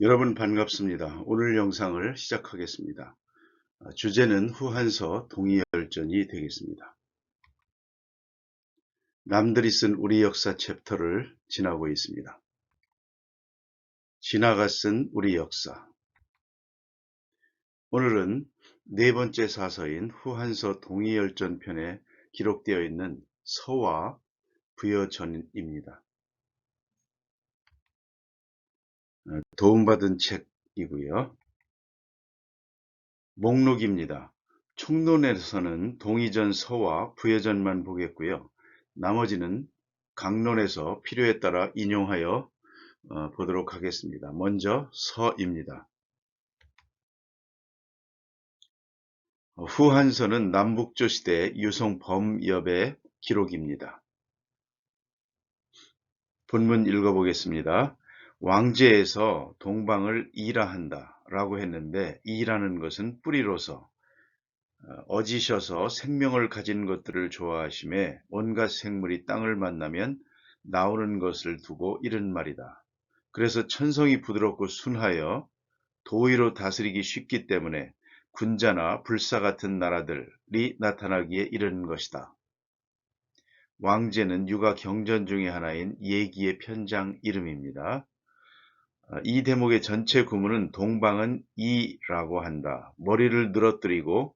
여러분 반갑습니다. 오늘 영상을 시작하겠습니다. 주제는 후한서 동의열전이 되겠습니다. 남들이 쓴 우리 역사 챕터를 지나고 있습니다. 지나가 쓴 우리 역사. 오늘은 네 번째 사서인 후한서 동의열전 편에 기록되어 있는 서와 부여전입니다. 도움받은 책이고요. 목록입니다. 총론에서는 동의전 서와 부여전만 보겠고요. 나머지는 강론에서 필요에 따라 인용하여 보도록 하겠습니다. 먼저 서입니다. 후한서는 남북조 시대 유송 범엽의 기록입니다. 본문 읽어보겠습니다. 왕제에서 동방을 이라한다 라고 했는데, 이라는 것은 뿌리로서 어지셔서 생명을 가진 것들을 좋아하심에 온갖 생물이 땅을 만나면 나오는 것을 두고 이른 말이다. 그래서 천성이 부드럽고 순하여 도의로 다스리기 쉽기 때문에 군자나 불사 같은 나라들이 나타나기에 이른 것이다. 왕제는 육아 경전 중의 하나인 예기의 편장 이름입니다. 이 대목의 전체 구문은 동방은 이라고 한다. 머리를 늘어뜨리고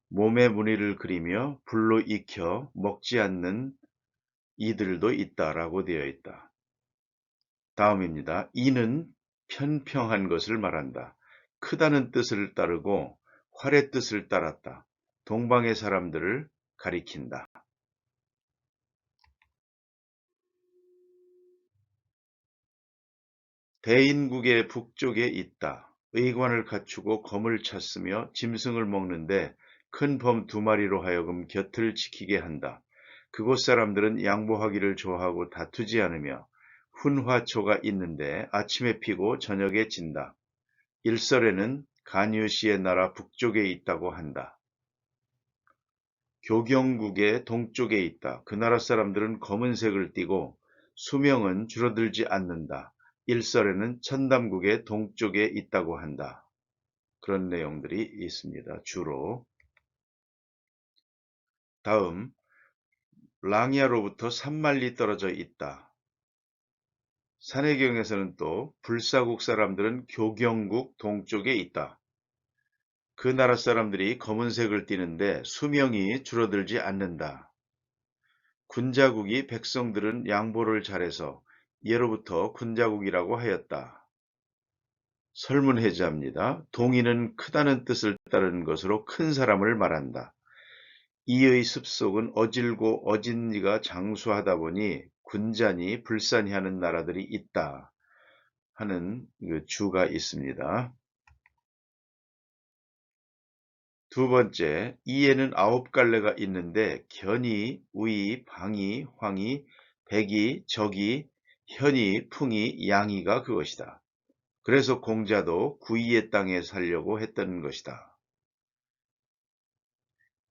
몸에 무늬를 그리며 불로 익혀 먹지 않는 이들도 있다라고 되어 있다. 다음입니다. 이는 편평한 것을 말한다. 크다는 뜻을 따르고 활의 뜻을 따랐다. 동방의 사람들을 가리킨다. 대인국의 북쪽에 있다. 의관을 갖추고 검을 찼으며 짐승을 먹는데 큰 범 2마리로 하여금 곁을 지키게 한다. 그곳 사람들은 양보하기를 좋아하고 다투지 않으며 훈화초가 있는데 아침에 피고 저녁에 진다. 일설에는 가뉴시의 나라 북쪽에 있다고 한다. 교경국의 동쪽에 있다. 그 나라 사람들은 검은색을 띠고 수명은 줄어들지 않는다. 일설에는 천담국의 동쪽에 있다고 한다. 그런 내용들이 있습니다. 주로. 다음, 랑야로부터 3만리 떨어져 있다. 산해경에서는 또 불사국 사람들은 교경국 동쪽에 있다. 그 나라 사람들이 검은색을 띠는데 수명이 줄어들지 않는다. 군자국이 백성들은 양보를 잘해서 예로부터 군자국이라고 하였다. 설문해자입니다. 동의는 크다는 뜻을 따르는 것으로 큰 사람을 말한다. 이의 습속은 어질고 어진 이가 장수하다 보니 군자니 불산이 하는 나라들이 있다 하는 주가 있습니다. 두 번째, 이에는 9갈래가 있는데 견이, 우이, 방이, 황이, 백이, 적이, 현이, 풍이, 양이가 그것이다. 그래서 공자도 구이의 땅에 살려고 했던 것이다.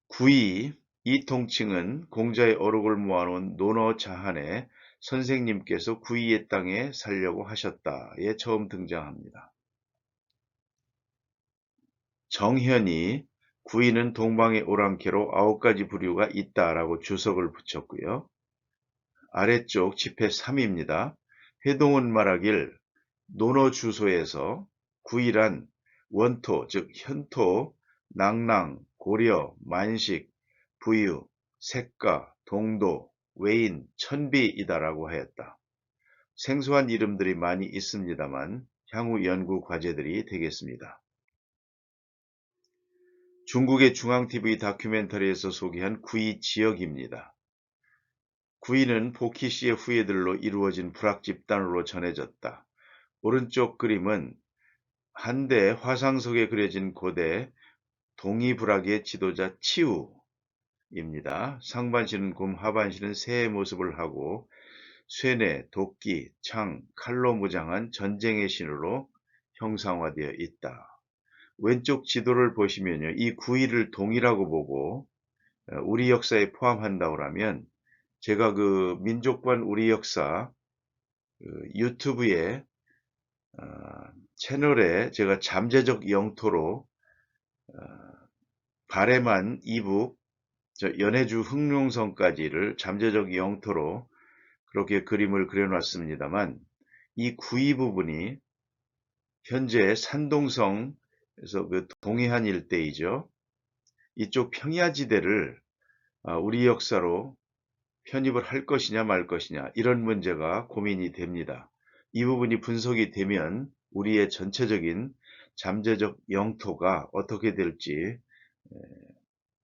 구이, 이 통칭은 공자의 어록을 모아놓은 논어자한에 선생님께서 구이의 땅에 살려고 하셨다에 처음 등장합니다. 정현이 구이는 동방의 오랑캐로 9가지 부류가 있다라고 주석을 붙였고요. 아래쪽 지폐 3입니다. 회동은 말하길 논어 주소에서 구이란 원토, 즉 현토, 낭랑, 고려, 만식, 부유, 색가, 동도, 외인, 천비이다라고 하였다. 생소한 이름들이 많이 있습니다만 향후 연구 과제들이 되겠습니다. 중국의 중앙TV 다큐멘터리에서 소개한 구이 지역입니다. 구이는 보키시의 후예들로 이루어진 불악 집단으로 전해졌다. 오른쪽 그림은 한대 화상석에 그려진 고대 동이불악의 지도자 치우입니다. 상반신은 곰, 하반신은 새의 모습을 하고 쇠뇌, 도끼, 창, 칼로 무장한 전쟁의 신으로 형상화되어 있다. 왼쪽 지도를 보시면요. 이 구이를 동이라고 보고 우리 역사에 포함한다고 하면 제가 그 민족관 우리 역사 유튜브에 채널에 제가 잠재적 영토로 발해만 이북 연해주 흑룡성까지를 잠재적 영토로 그렇게 그림을 그려놨습니다만 이 구이 부분이 현재 산동성에서 그 동해안 일대이죠. 이쪽 평야지대를 우리 역사로 편입을 할 것이냐 말 것이냐 이런 문제가 고민이 됩니다. 이 부분이 분석이 되면 우리의 전체적인 잠재적 영토가 어떻게 될지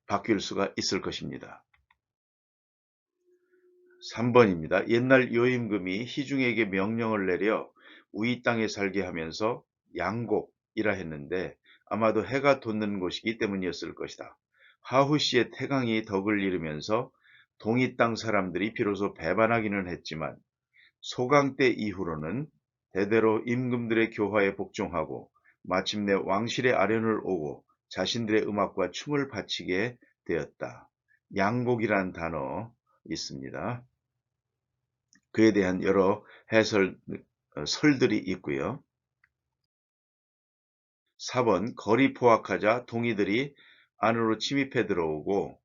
바뀔 수가 있을 것입니다. 3번입니다. 옛날 요임금이 희중에게 명령을 내려 우이 땅에 살게 하면서 양곡이라 했는데 아마도 해가 돋는 곳이기 때문이었을 것이다. 하후 시에 태강이 덕을 이루면서 동이 땅 사람들이 비로소 배반하기는 했지만 소강 때 이후로는 대대로 임금들의 교화에 복종하고 마침내 왕실의 아련을 오고 자신들의 음악과 춤을 바치게 되었다. 양곡이란 단어 있습니다. 그에 대한 여러 설들이 있고요. 4번 거리 포악하자 동이들이 안으로 침입해 들어오고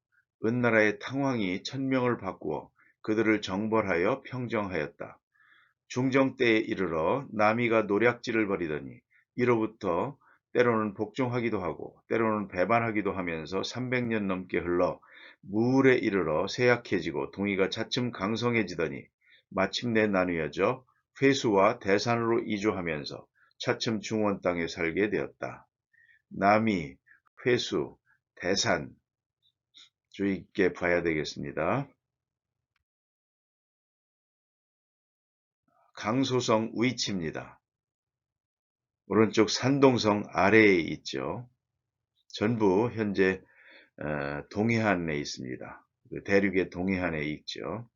은나라의 탕왕이 천명을 바꾸어 그들을 정벌하여 평정하였다. 중정 때에 이르러 남이가 노략질을 벌이더니 이로부터 때로는 복종하기도 하고 때로는 배반하기도 하면서 300년 넘게 흘러 무울에 이르러 쇠약해지고 동이가 차츰 강성해지더니 마침내 나뉘어져 회수와 대산으로 이주하면서 차츰 중원 땅에 살게 되었다. 남이, 회수, 대산 주의 깊게 봐야 되겠습니다. 강소성 위치입니다. 오른쪽 산동성 아래에 있죠. 전부 현재 동해안에 있습니다. 대륙의 동해안에 있죠.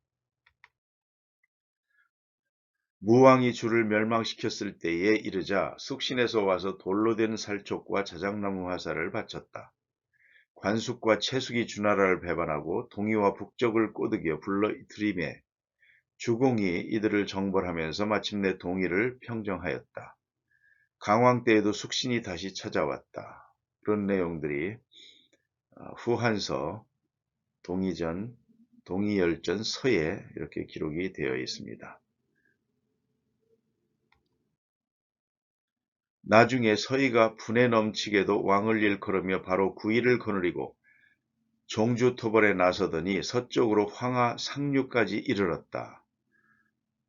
무왕이 주를 멸망시켰을 때에 이르자 숙신에서 와서 돌로 된 살촉과 자작나무 화살을 바쳤다. 관숙과 채숙이 주나라를 배반하고 동이와 북적을 꼬드겨 불러들이매 주공이 이들을 정벌하면서 마침내 동이를 평정하였다. 강왕 때에도 숙신이 다시 찾아왔다. 그런 내용들이 후한서, 동의전, 동의열전 서에 이렇게 기록이 되어 있습니다. 나중에 서희가 분에 넘치게도 왕을 일컬으며 바로 구의를 거느리고 종주토벌에 나서더니 서쪽으로 황하 상류까지 이르렀다.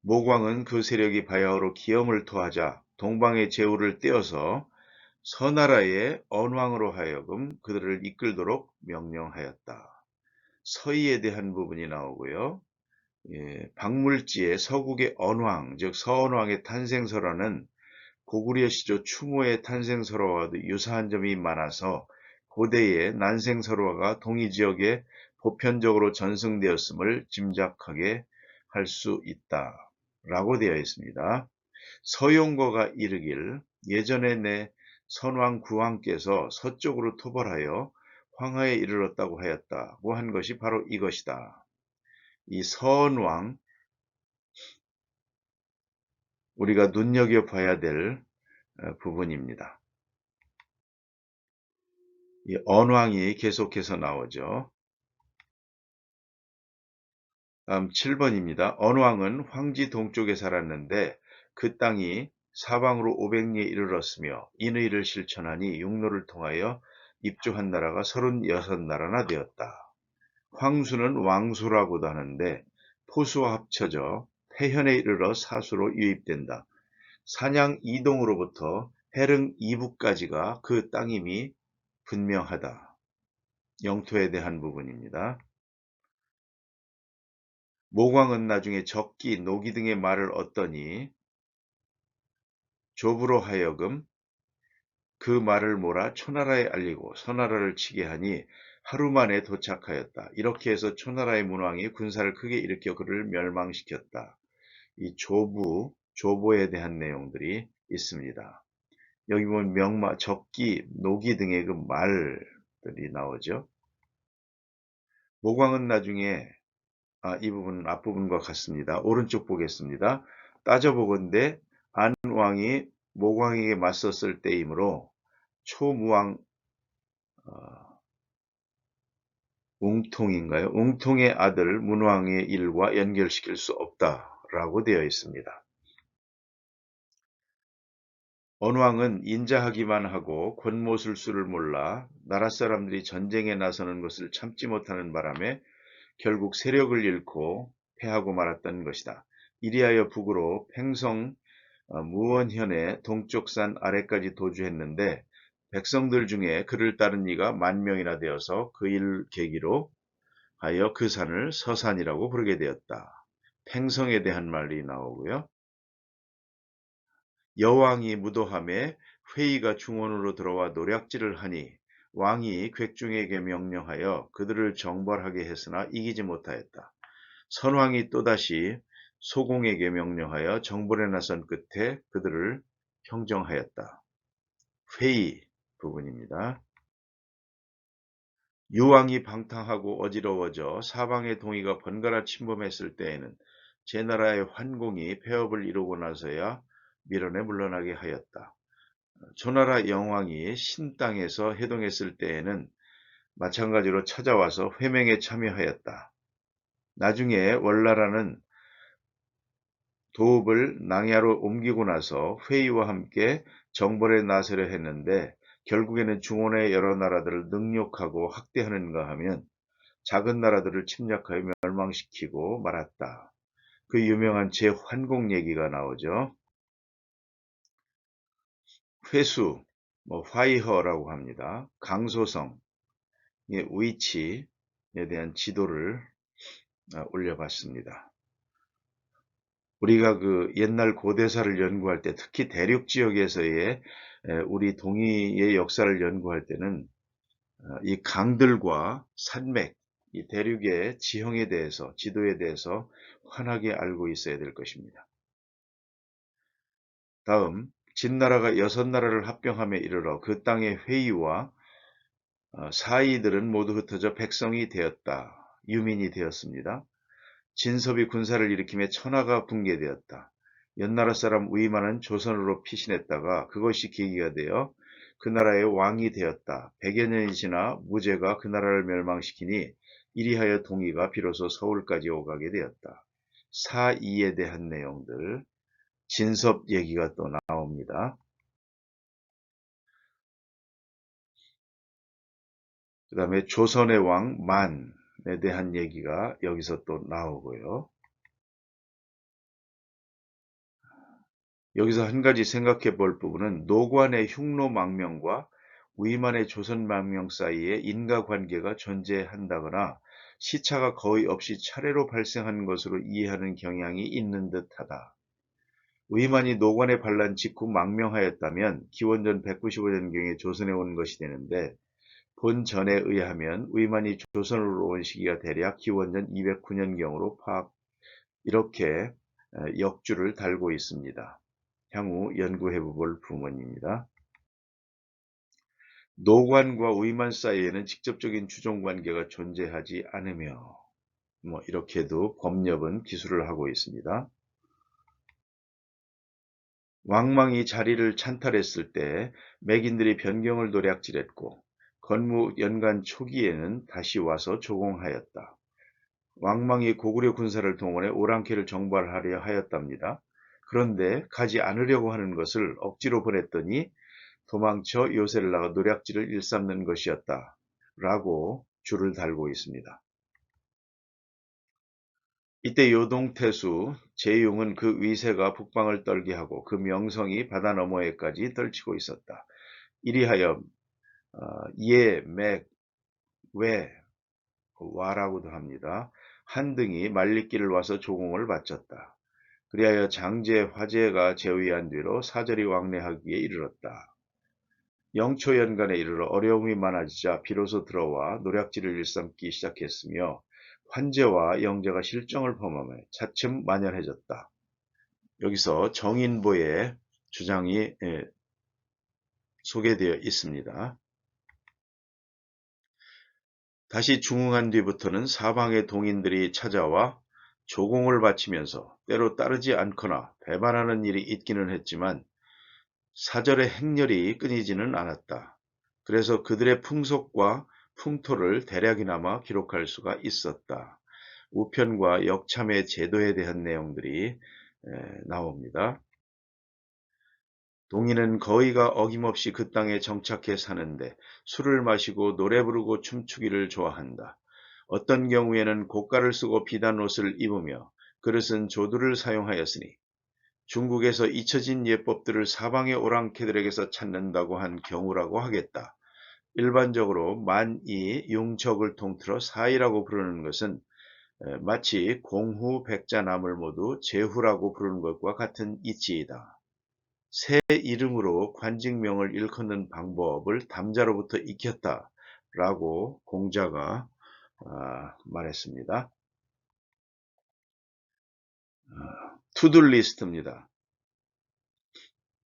모광은 그 세력이 바야흐로 기염을 토하자 동방의 제후를 떼어서 서나라의 언왕으로 하여금 그들을 이끌도록 명령하였다. 서희에 대한 부분이 나오고요. 박물지에 서국의 언왕, 즉 서언왕의 탄생설화는 고구려 시조 추모의 탄생설화와도 유사한 점이 많아서 고대의 난생설화가 동이지역에 보편적으로 전승되었음을 짐작하게 할 수 있다. 라고 되어 있습니다. 서용거가 이르길 예전에 내 선왕 구왕께서 서쪽으로 토벌하여 황하에 이르렀다고 하였다고 한 것이 바로 이것이다. 이 선왕 우리가 눈여겨봐야 될 부분입니다. 이 언왕이 계속해서 나오죠. 다음 7번입니다. 언왕은 황지 동쪽에 살았는데 그 땅이 사방으로 500리에 이르렀으며 인의를 실천하니 육로를 통하여 입주한 나라가 36나라나 되었다. 황수는 왕수라고도 하는데 포수와 합쳐져 태현에 이르러 사수로 유입된다. 산양 이동으로부터 해릉 이북까지가 그 땅임이 분명하다. 영토에 대한 부분입니다. 모광은 나중에 적기, 노기 등의 말을 얻더니 조부로 하여금 그 말을 몰아 초나라에 알리고 서나라를 치게 하니 하루 만에 도착하였다. 이렇게 해서 초나라의 문왕이 군사를 크게 일으켜 그를 멸망시켰다. 이 조보에 대한 내용들이 있습니다. 여기 보면 명마, 적기, 노기 등의 그 말들이 나오죠. 모광은 나중에 이 부분은 앞부분과 같습니다. 오른쪽 보겠습니다. 따져보건대 안왕이 모광에게 맞섰을 때이므로 초무왕 웅통인가요? 웅통의 아들 문왕의 일과 연결시킬 수 없다라고 되어 있습니다. 언왕은 인자하기만 하고 권모술수를 몰라 나라 사람들이 전쟁에 나서는 것을 참지 못하는 바람에 결국 세력을 잃고 패하고 말았던 것이다. 이리하여 북으로 팽성 무원현의 동쪽 산 아래까지 도주했는데 백성들 중에 그를 따른 이가 10,000명이나 되어서 그 일 계기로 하여 그 산을 서산이라고 부르게 되었다. 팽성에 대한 말이 나오고요. 여왕이 무도함에 회의가 중원으로 들어와 노략질을 하니 왕이 객중에게 명령하여 그들을 정벌하게 했으나 이기지 못하였다. 선왕이 또다시 소공에게 명령하여 정벌에 나선 끝에 그들을 평정하였다. 회의 부분입니다. 유왕이 방탕하고 어지러워져 사방의 동의가 번갈아 침범했을 때에는 제 나라의 환공이 폐업을 이루고 나서야 밀원에 물러나게 하였다. 조나라 영왕이 신땅에서 해동했을 때에는 마찬가지로 찾아와서 회명에 참여하였다. 나중에 월나라는 도읍을 낭야로 옮기고 나서 회의와 함께 정벌에 나서려 했는데 결국에는 중원의 여러 나라들을 능욕하고 학대하는가 하면 작은 나라들을 침략하여 멸망시키고 말았다. 그 유명한 제환공 얘기가 나오죠. 회수, 화이허라고 합니다. 강소성의 위치에 대한 지도를 올려봤습니다. 우리가 그 옛날 고대사를 연구할 때 특히 대륙 지역에서의 우리 동이의 역사를 연구할 때는 이 강들과 산맥, 이 대륙의 지형에 대해서, 지도에 대해서 환하게 알고 있어야 될 것입니다. 다음, 진나라가 6나라를 합병함에 이르러 그 땅의 회의와 사이들은 모두 흩어져 백성이 되었다. 유민이 되었습니다. 진섭이 군사를 일으키며 천하가 붕괴되었다. 연나라 사람 위만은 조선으로 피신했다가 그것이 계기가 되어 그 나라의 왕이 되었다. 100여 년이 지나 무제가 그 나라를 멸망시키니 이리하여 동의가 비로소 서울까지 오가게 되었다. 사이에 대한 내용들, 진섭 얘기가 또 나옵니다. 그 다음에 조선의 왕 만에 대한 얘기가 여기서 또 나오고요. 여기서 한 가지 생각해 볼 부분은 노관의 흉노망명과 위만의 조선망명 사이에 인과관계가 존재한다거나 시차가 거의 없이 차례로 발생한 것으로 이해하는 경향이 있는 듯하다. 위만이 노관에 반란 직후 망명하였다면 기원전 195년경에 조선에 온 것이 되는데 본전에 의하면 위만이 조선으로 온 시기가 대략 기원전 209년경으로 이렇게 역주를 달고 있습니다. 향후 연구해 볼 부분입니다. 노관과 위만 사이에는 직접적인 주종관계가 존재하지 않으며 이렇게도 법렵은 기술을 하고 있습니다. 왕망이 자리를 찬탈했을 때 맥인들이 변경을 노략질했고 건무 연간 초기에는 다시 와서 조공하였다. 왕망이 고구려 군사를 동원해 오랑캐를 정벌하려 하였답니다. 그런데 가지 않으려고 하는 것을 억지로 보냈더니 도망쳐 요새를 나가 노략질을 일삼는 것이었다. 라고 줄을 달고 있습니다. 이때 요동태수 제용은 그 위세가 북방을 떨게 하고 그 명성이 바다 너머에까지 떨치고 있었다. 이리하여 예, 맥, 왜, 와라고도 합니다. 한 등이 말리길을 와서 조공을 바쳤다. 그리하여 장제 화제가 제위한 뒤로 사절이 왕래하기에 이르렀다. 영초연간에 이르러 어려움이 많아지자 비로소 들어와 노략질을 일삼기 시작했으며 환제와 영제가 실정을 범하며 차츰 만연해졌다. 여기서 정인보의 주장이 소개되어 있습니다. 다시 중흥한 뒤부터는 사방의 동인들이 찾아와 조공을 바치면서 때로 따르지 않거나 배반하는 일이 있기는 했지만 사절의 행렬이 끊이지는 않았다. 그래서 그들의 풍속과 풍토를 대략이나마 기록할 수가 있었다. 우편과 역참의 제도에 대한 내용들이 나옵니다. 동이는 거의가 어김없이 그 땅에 정착해 사는데 술을 마시고 노래 부르고 춤추기를 좋아한다. 어떤 경우에는 고가를 쓰고 비단 옷을 입으며 그릇은 조두를 사용하였으니 중국에서 잊혀진 예법들을 사방의 오랑캐들에게서 찾는다고 한 경우라고 하겠다. 일반적으로 만이 용적을 통틀어 사이라고 부르는 것은 마치 공후 백자남을 모두 제후라고 부르는 것과 같은 이치이다. 새 이름으로 관직명을 일컫는 방법을 담자로부터 익혔다라고 공자가 말했습니다. 투둘리스트입니다.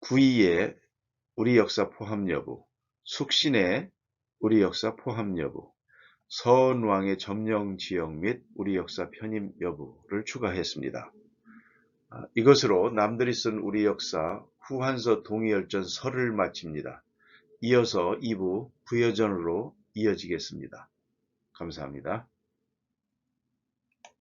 9위에 우리 역사 포함 여부, 숙신의 우리 역사 포함 여부, 서원왕의 점령 지역 및 우리 역사 편입 여부를 추가했습니다. 이것으로 남들이 쓴 우리 역사 후한서 동의열전 설을 마칩니다. 이어서 2부 부여전으로 이어지겠습니다. 감사합니다.